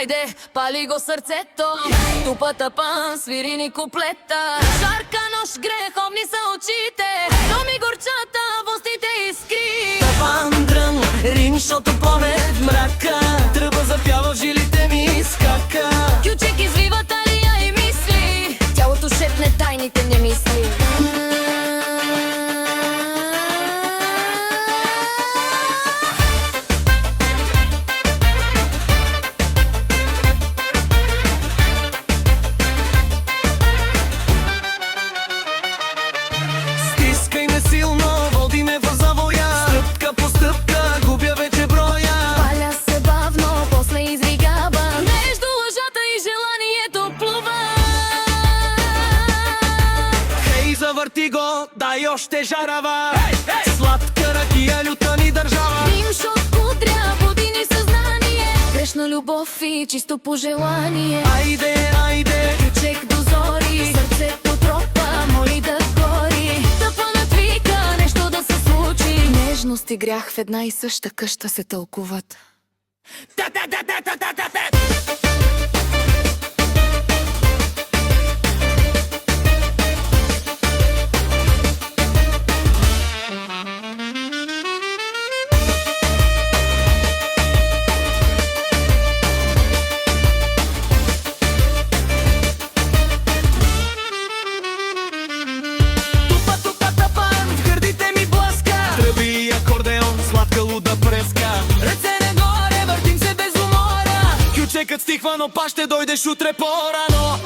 Хайде, пали го сърцето, тупа тъпан, свири ни куплета. Жарка нощ, греховни са очите, но ми горчата в устите искри. Тъпан дрън, рим, шото поне в мрака. Тръба запява в жилите ми скака. Кючек извива талия и мисли, тялото шепне тайните не мисли. Стискай ме силно, води ме в завоя. Стъпка по стъпка, губя вече броя. Паля се бавно, после издвигава, между лъжата и желанието плува. Хей, завърти го, дай още жарава. Сладка ракия, люта ни държава. Дим шот кудря, буди ни съзнание, грешна любов и чисто пожелание. Айде, айде, Чек дозори, сърцето тропа, моли да гори. Тъпанът вика нещо да се случи. Нежност и грях в една и съща къща се тълкуват. тупа, тупа, тъпан, в гърдите ми блъска. Тръби и акордеон, сладка луда преска. Ръце нагоре, въртим се без умора. Кючекът стихва, но пак ще дойдеш утре по-рано.